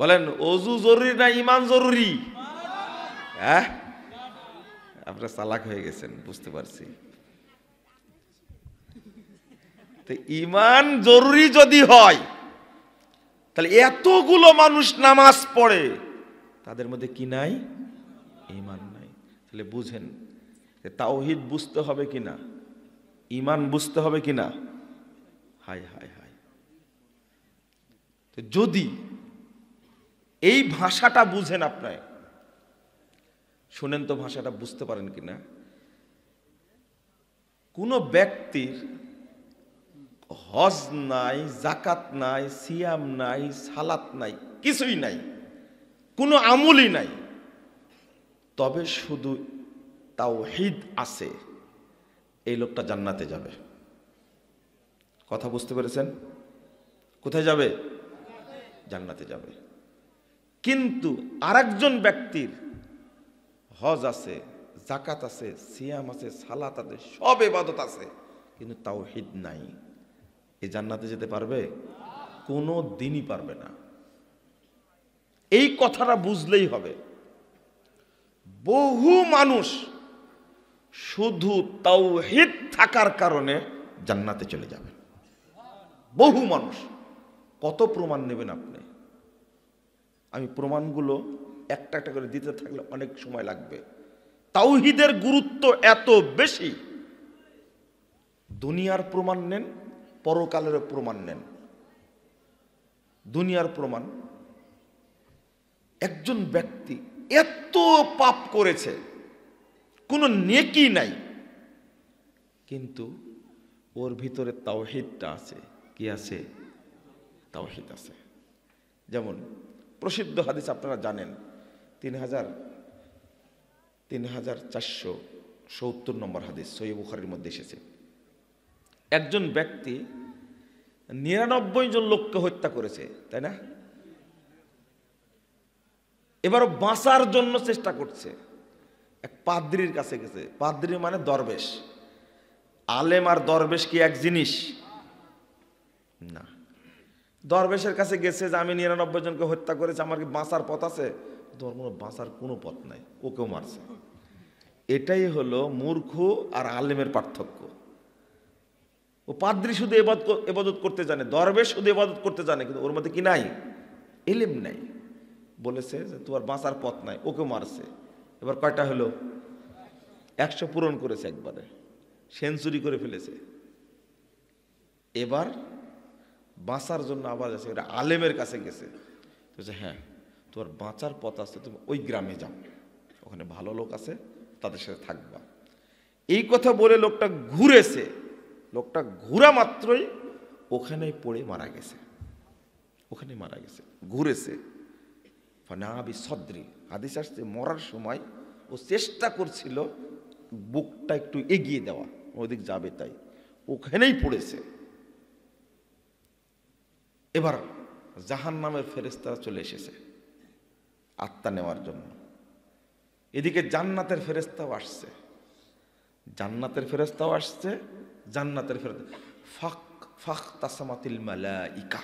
বলেন ওযু জরুরি না ঈমান জরুরি? হ্যাঁ, আপনারা চালাক হয়ে গেছেন, বুঝতে পারছি। তো ঈমান জরুরি যদি হয়, তাহলে এতগুলো মানুষ নামাজ পড়ে, তাদের মধ্যে কি নাই? ঈমান নাই। তাহলে বুঝেন তাওহীদ বুঝতে হবে কিনা, ঈমান বুঝতে হবে কিনা। হায় হায় হায়। তো যদি এই ভাষাটা বুঝেন, আপনার শুনেন তো ভাষাটা বুঝতে পারেন কিনা। কোন ব্যক্তির হজ নাই, জাকাত নাই, সিয়াম নাই, সালাত নাই, কিছুই নাই, কোনো আমলই নাই, তবে শুধু তাওহীদ আছে, এই লোকটা জান্নাতে যাবে। কথা বুঝতে পেরেছেন? কোথায় যাবে? জান্নাতে যাবে। কিন্তু আরেকজন ব্যক্তির হজ আছে, জাকাত আছে, সিয়াম আছে, সালাত আছে, সব ইবাদত আছে, কিন্তু তাওহীদ নাই, এ জান্নাতে যেতে পারবে? কোনো দিনই পারবে না। এই কথাটা বুঝলেই হবে। বহু মানুষ শুধু তাওহীদ থাকার কারণে জান্নাতে চলে যাবে। বহু মানুষ। কত প্রমাণ নেবেন আপনি? আমি প্রমাণগুলো একটা একটা করে দিতে থাকলে অনেক সময় লাগবে। তাওহীদের গুরুত্ব এত বেশি। দুনিয়ার প্রমাণ নেন, পরকালের প্রমাণ নেন। দুনিয়ার প্রমাণ, একজন ব্যক্তি এত পাপ করেছে, কোনো নেকি নাই, কিন্তু ওর ভিতরে তাওহীদটা আছে। কি আছে? তাওহীদ আছে। যেমন প্রসিদ্ধ হাদিস আপনারা জানেন, 3470 নম্বর হাদিস সহিহ বুখারীর মধ্যে এসেছে। একজন ব্যক্তি 99 জন লোককে হত্যা করেছে, তাই না? এবারও বাঁচার জন্য চেষ্টা করছে। এক পাদ্রীর কাছে গেছে। পাদ্রী মানে দরবেশ। আলেম আর দরবেশ কি এক জিনিস? না। দরবেশের কাছে গেছে যে আমি 99 জনকে হত্যা করেছি, আমার কি বাঁচার পথ আছে? তোর কোনো বাঁচার কোনো পথ নাই, ওকেও মারছে। এটাই হলো মূর্খ আর আলেমের পার্থক্য। ও পাদ্রী শুধু ইবাদত করতে জানে, দরবেশ শুধু ইবাদত করতে জানে, কিন্তু ওর মধ্যে কি নাই? ইলম নাই। বলেছে যে তোমার বাঁচার পথ নাই, ওকে মারছে। এবার কয়টা হলো? 100 পূরণ করেছে, একবারে সেঞ্চুরি করে ফেলেছে। এবার বাঁচার জন্য আবার আছে, এটা আলেমের কাছে গেছে। বলছে হ্যাঁ, তোমার বাঁচার পথ আছে, তুমি ওই গ্রামে যাও, ওখানে ভালো লোক আছে, তাদের সাথে থাকবা। এই কথা বলে লোকটা ঘুরেছে। লোকটা ঘুরা মাত্রই ওখানেই পড়ে মারা গেছে। ওখানে মারা গেছে, ঘুরেছে। ফানাবি সদরি, হাদিস আসছে মরার সময় ও চেষ্টা করছিল বুকটা একটু এগিয়ে দেওয়া, ওদিক যাবে, তাই ওখানেই পড়েছে। এবার জাহান্নামের ফেরেশতারা চলে এসেছে আত্মা নেওয়ার জন্য। এদিকে জান্নাতের ফেরেশতাও আসছে, জান্নাতের ফেরেশতাও আসছে, জান্নাতের ফেরেশতা ফাখ তাসামাতিল মালাইকা।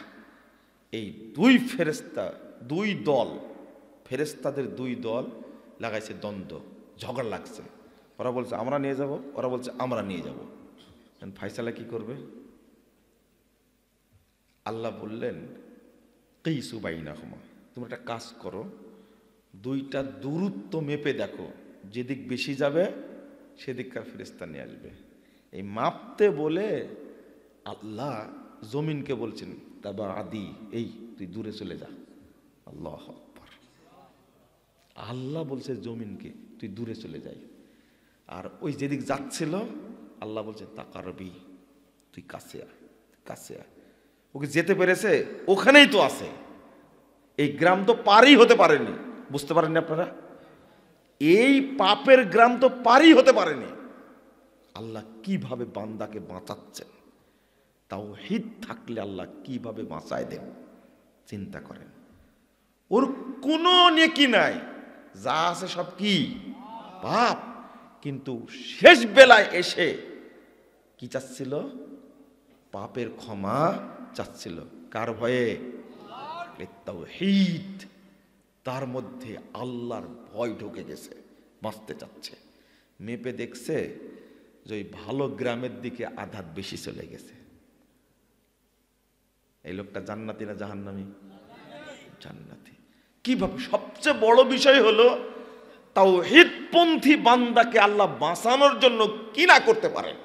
এই দুই ফেরেশতা, দুই দল, ফেরেশতাদের দুই দল লাগাইছে দ্বন্দ্ব, ঝগড়া লাগছে। ওরা বলছে আমরা নিয়ে যাব, ওরা বলছে আমরা নিয়ে যাব। ফায়সালা কি করবে? আল্লাহ বললেন কিসু বাইনাহুমা, তুমি একটা কাজ করো, দুইটা দূরত্ব মেপে দেখো, যেদিক বেশি যাবে সেদিককার ফেরেশতা নিয়ে আসবে। এই মাপতে বলে আল্লাহ জমিনকে বলছেন তাবা আদি, এই তুই দূরে চলে যা। আল্লাহ আকবার। আল্লাহ বলছে জমিনকে তুই দূরে চলে যাই। আর ওই যেদিক যাচ্ছিল আল্লাহ বলছে তাকারবি, তুই কাছে আয়, কাছে আয়। ওকে যেতে পেরেছে, ওখানেই তো আছে। এই গ্রাম তো পারই হতে পারেনি। বুঝতে পারেননি আপনারা? এই পাপের গ্রাম তো পারই হতে পারেনি। আল্লাহ কিভাবে বান্দাকে বাঁচাচ্ছেন, তাওহীদ থাকলে আল্লাহ কিভাবে বাঁচায় দেন চিন্তা করেন। ওর কোনো নেকি নাই, যা আছে সব কি পাপ। কিন্তু শেষ বেলায় এসে কি চাচ্ছিল? পাপের ক্ষমা চাচ্ছিল। কার ভয়ে? তাওহীদ। তার মধ্যে আল্লাহর ভয় ঢুকে গেছে, বাঁচতে চাচ্ছে। মেপে দেখছে যে ওই ভালো গ্রামের দিকে আঘাত বেশি চলে গেছে। এই লোকটা জান্নাতি না জাহান্নামী? জান্নাতি। কিভাবে? সবচেয়ে বড় বিষয় হলো তাওহীদপন্থী বান্দাকে আল্লাহ বাঁচানোর জন্য কি না করতে পারেন,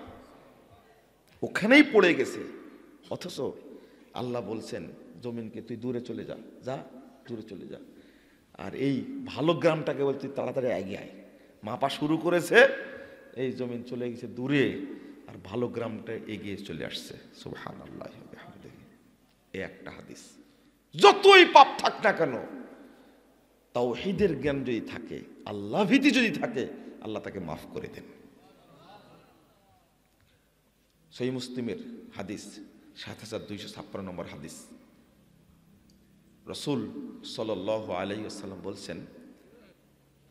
ওখানেই পড়ে গেছে। অথচ আল্লাহ বলছেন জমিনকে তুই দূরে চলে যা, যা দূরে চলে যা। আর এই ভালো গ্রামটাকে বলছি তাড়াতাড়ি এগিয়ে আয়। মাপা শুরু করেছে, এই জমিন চলে গেছে দূরে, আর ভালো গ্রামটা এগিয়ে চলে আসছে। সুবহানাল্লাহ ওয়া বিহামদিহি। এই একটা হাদিস। যতই পাপ থাক না কেন, তাওহীদের জ্ঞান যদি থাকে, আল্লাহ ভীতি যদি থাকে, আল্লাহ তাকে মাফ করে দেন। সহিহ মুসলিমের হাদিস ৭২৫৬ নম্বর হাদিস। রাসূল সাল্লাল্লাহু আলাইহি ওয়াসাল্লাম বলছেন,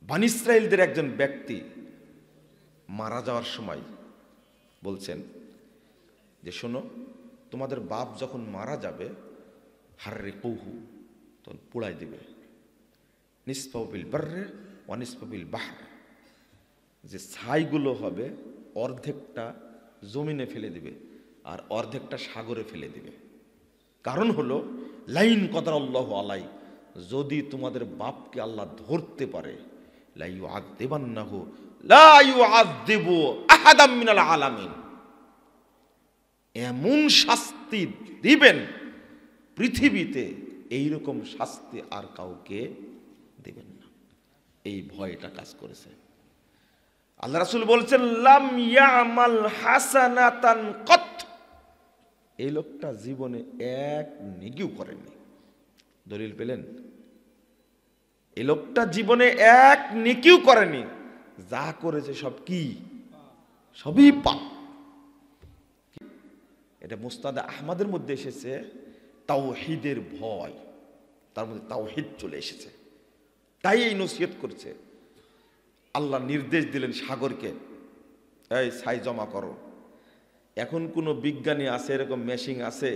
বনী ইসরাঈলদের একজন ব্যক্তি মারা যাওয়ার সময় বলছেন যে শোনো, তোমাদের বাপ যখন মারা যাবে হাররিকুহু, তখন পোড়াই দিবে, নিসফাহু বিল বাররি ওয়া নিসফাহু বিল বাহর, যে ছাইগুলো হবে অর্ধেকটা জমিনে ফেলে দিবে আর অর্ধেকটা সাগরে ফেলে দিবে। কারণ হলো লাইন কদারাল্লাহু আলাই, যদি তোমাদের বাপকে আল্লাহ ধরতে পারে, লা ইউআযিবান্নাহু লা ইউআযিবু আহাদাম মিনাল আলামিন, এমন শাস্তি দিবেন পৃথিবীতে এইরকম শাস্তি আর কাউকে দিবেন না। এই ভয়টা কাজ করেছে। আল্লাহ রাসূল বলছেন লাম ইয়ামাল হাসানাতান কত, এই লোকটা জীবনে এক নেকিও করেনি। দলিল পেলেন? এই লোকটা জীবনে এক নেকিও করেনি, যা করেছে সব কি? সবই পাপ। এটা মুসনাদ আহমদের মধ্যে এসেছে, তাওহীদের ভয়, তার মধ্যে তাওহীদ চলে এসেছে, তাই এই নসিহত করছে। আল্লাহ নির্দেশ দিলেন সাগরকে, এই ছাই জমা করো। এখন কোনো বিজ্ঞানী আছে, এরকম মেশিন আছে,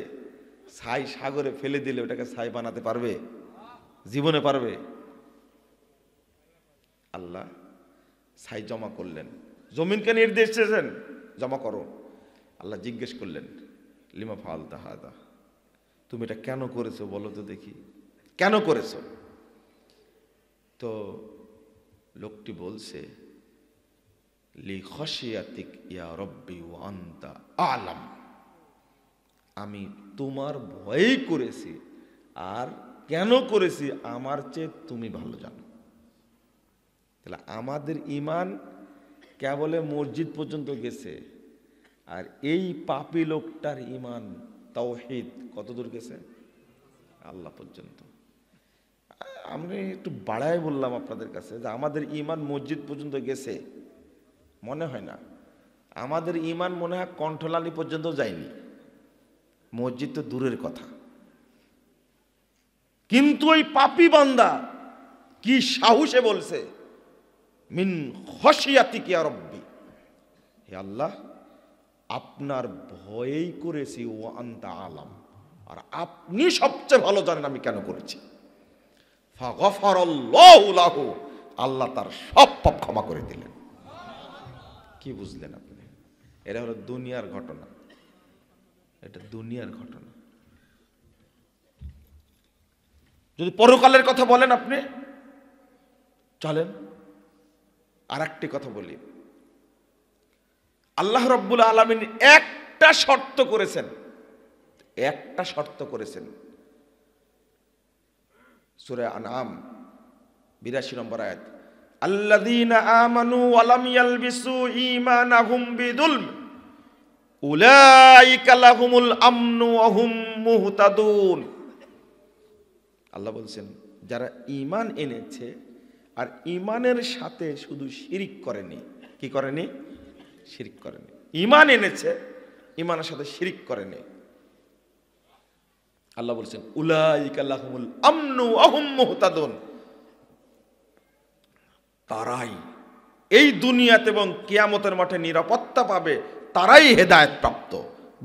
ছাই সাগরে ফেলে দিলে ওটাকে ছাই বানাতে পারবে? জীবনে পারবে? আল্লাহ ছাই জমা করলেন, জমিনকে নির্দেশ দিয়েছেন জমা করো। আল্লাহ জিজ্ঞেস করলেন লিমা ফাআলতা হাদা, তুমি এটা কেন করেছো বলো তো দেখি, কেন করেছো? তো লোকটি বলছে লি খাশিয়াতিক ইয়া রব্বি ওয়া আনতা আ'লাম, আমি তোমার ভয়েই করেছি, আর কেন করেছি আমার চেয়ে তুমি ভালো জানো। তাহলে আমাদের ঈমান কেবলে মসজিদ পর্যন্ত গেছে, আর এই পাপী লোকটার ঈমান তাওহীদ কত দূর গেছে? আল্লাহ পর্যন্ত। আমি একটু বাড়াই বললাম আপনাদের কাছে যে আমাদের ঈমান মসজিদ পর্যন্ত গেছে, মনে হয় না। আমাদের ঈমান মনে হয় কণ্ঠলালি পর্যন্ত যায়নি, মসজিদ তো দূরের কথা। কিন্তু ওই পাপী বান্দা কি সাহসে বলছে মিন খাশিয়াতিক ইয়া রব্বি, হে আল্লাহ আপনার ভয়েই করেছি, ওয়া আনতা আ'লাম, আর আপনি সবচেয়ে ভালো জানেন আমি কেন করেছি। ফাগফারাল্লাহু লাহু, আল্লাহ তার সব পাপ ক্ষমা করে দিলেন। কি বুঝলেন আপনি? এটা হলো দুনিয়ার ঘটনা, এটা দুনিয়ার ঘটনা। যদি পরকালের কথা বলেন আপনি, চলেন আর একটি কথা বলি। আল্লাহ রাব্বুল আলামিন একটা শর্ত করেছেন, একটা শর্ত করেছেন। সূরা আনআম ৮২ নম্বর আয়াত, আল্লাযীনা আমানু ওয়া লাম ইয়ালবিসু ঈমানাহুম বিযুলম উলাইকা লাহুমুল আমনু ওয়া হুম মুহতাদুন। আল্লাহ বলছেন যারা ঈমান এনেছে আর ঈমানের সাথে শুধু শিরিক করেনি, কি করেনি? শিরিক করেনি। ঈমান এনেছে, ঈমানের সাথে শিরিক করেনি। আল্লাহ বলছেন উলাইকা লাহুমুল আমনু ওয়া হুম মুহতাদুন, তারাই এই দুনিয়াতে এবং কিয়ামতের মাঠে নিরাপত্তা পাবে, তারাই হেদায়েত প্রাপ্ত।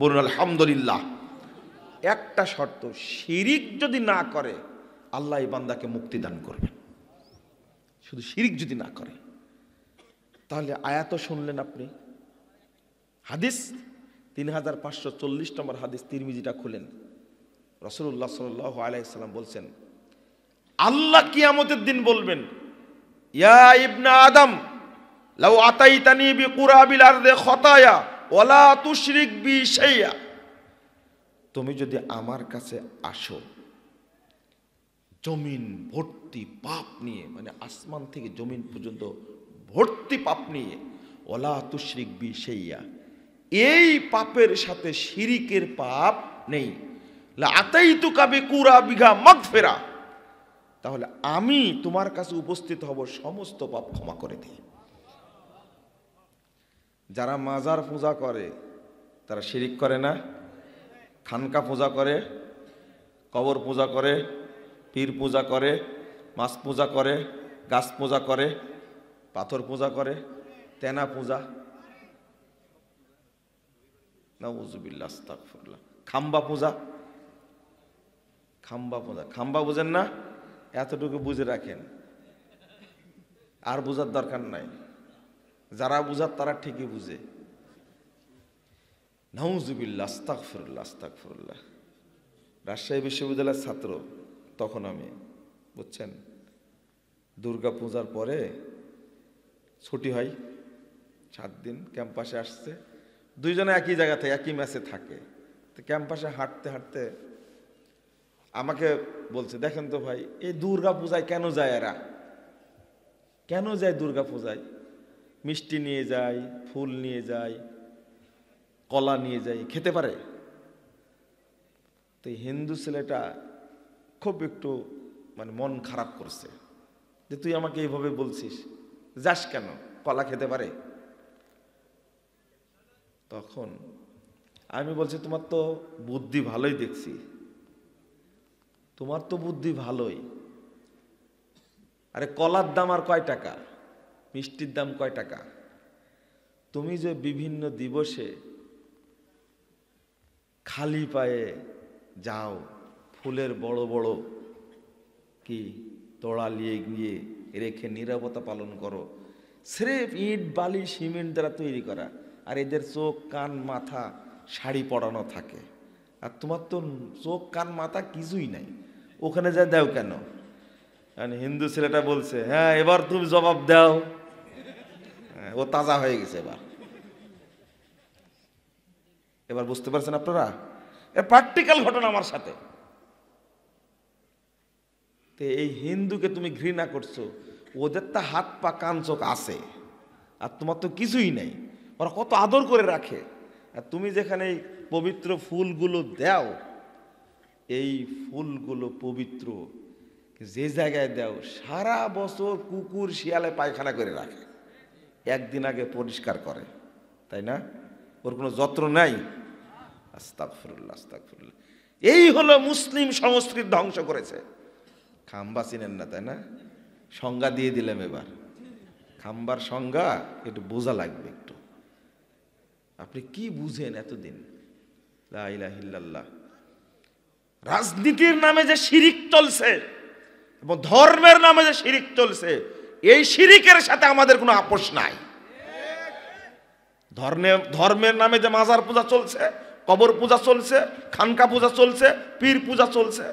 বলুন আলহামদুলিল্লাহ। একটা শর্ত, শিরিক যদি না করে আল্লাহ এই বান্দাকে মুক্তি দান করবেন। শুধু শিরিক যদি না করে। তাহলে আয়াতও শুনলেন আপনি। হাদিস 3540 নম্বর হাদিস, তিরমিজিটা খুলেন। রাসূলুল্লাহ সাল্লাল্লাহু আলাইহি ওয়াসাল্লাম বলছেন, আল্লাহ কিয়ামতের দিন বলবেন, ইয়া ইবনা আদম লাউ আতাইতানি বিকুরাবিল আরদি খতায়া ওয়ালা তুশরিক বি শাইয়া, তুমি যদি আমার কাছে আসো জমিন ভর্তি পাপ নিয়ে, মানে আসমান থেকে জমিন পর্যন্ত ভর্তি পাপ নিয়ে, ওয়ালা তুশরিক বি শাইয়া, এই পাপের সাথে শিরিকের পাপ নেই, লা আতাইতুকা বিকুরাবিহা মাগফিরা, তাহলে আমি তোমার কাছে উপস্থিত হব সমস্ত পাপ ক্ষমা করে দিই। যারা মাজার পূজা করে তারা শিরিক করে না? খানকা পূজা করে, কবর পূজা করে, পীর পূজা করে, মাছ পূজা করে, গাছ পূজা করে, পাথর পূজা করে, তেনা পূজা, নাউযুবিল্লাহ আস্তাগফিরুল্লাহ, খাম্বা পূজা, খাম্বা পূজা, খাম্বা বুঝেন না? এতটুকু বুঝে রাখেন, আর বুঝার দরকার নাই। যারা বুঝার তারা ঠিকই বুঝে। নাউযুবিল্লাহ আস্তাগফিরুল্লাহ আস্তাগফিরুল্লাহ। রাজশাহী বিশ্ববিদ্যালয়ের ছাত্র তখন আমি, বুঝছেন, দুর্গা পূজার পরে ছুটি হয় 7 দিন, ক্যাম্পাসে আসছে, দুইজনে একই জায়গা থেকে একই ম্যাচে থাকে। তো ক্যাম্পাসে হাঁটতে হাঁটতে আমাকে বলছে, দেখেন তো ভাই, এই দুর্গা পূজায় কেন যায় এরা, কেন যায় দুর্গা পূজায়? মিষ্টি নিয়ে যায়, ফুল নিয়ে যায়, কলা নিয়ে যায়, খেতে পারে? তো হিন্দু ছেলেটা খুব একটু মানে মন খারাপ করছে যে তুই আমাকে এইভাবে বলছিস, যাস কেন, কলা খেতে পারে? তখন আমি বলছি, তোমার তো বুদ্ধি ভালোই দেখছি, তোমার তো বুদ্ধি ভালোই। আরে কলার দাম আর কয় টাকা, মিষ্টির দাম কয় টাকা? তুমি যে বিভিন্ন দিবসে খালি পায়ে যাও, ফুলের বড় বড় কি তোড়া নিয়ে গিয়ে রেখে নীরবতা পালন করো, স্রেফ ইট বালি সিমেন্ট দ্বারা তৈরি করা, আর এদের চোখ কান মাথা শাড়ি পরানো থাকে, আর তোমার তো চোখ কান মাথা কিছুই নাই, ওখানে যা দাও কেন? মানে হিন্দু ছেলেটা বলছে, হ্যাঁ এবার তুমি জবাব দাও। ও তাজা হয়ে গেছে এবার। এবার বুঝতে পারছেন আপনারা? প্র্যাকটিক্যাল ঘটনা আমার সাথে। তো এই হিন্দুকে তুমি ঘৃণা করছো, ওদের তো হাত পা কান চোখ আছে, আর তোমার তো কিছুই নাই। ওরা কত আদর করে রাখে, আর তুমি যেখানে এই পবিত্র ফুলগুলো দাও, এই ফুলগুলো পবিত্র যে জায়গায় দাও সারা বছর কুকুর শিয়ালে পায়খানা করে রাখে, একদিন আগে পরিষ্কার করে, তাই না? ওর কোনো যত্ন নাই। আস্তাগফিরুল্লাহ আস্তাগফিরুল্লাহ। এই হলো মুসলিম সংস্কৃতি ধ্বংস করেছে। খাম্বা চিনেন না, তাই না? সংজ্ঞা দিয়ে দিলাম এবার। খাম্বার সংজ্ঞা একটু বোঝা লাগবে একটু। আপনি কি বুঝেন এতদিন? লা ইলাহা ইল্লাল্লাহ। রাজনীতির নামে যে শিরিক চলছে এবং ধর্মের নামে যে শিরিক চলছে, এই শিরিকের সাথে আমাদের কোনো আপোষ নাই। ধর্মের নামে যে মাজার পূজা চলছে, কবর পূজা চলছে, খানকা পূজা চলছে, পীর পূজা চলছে,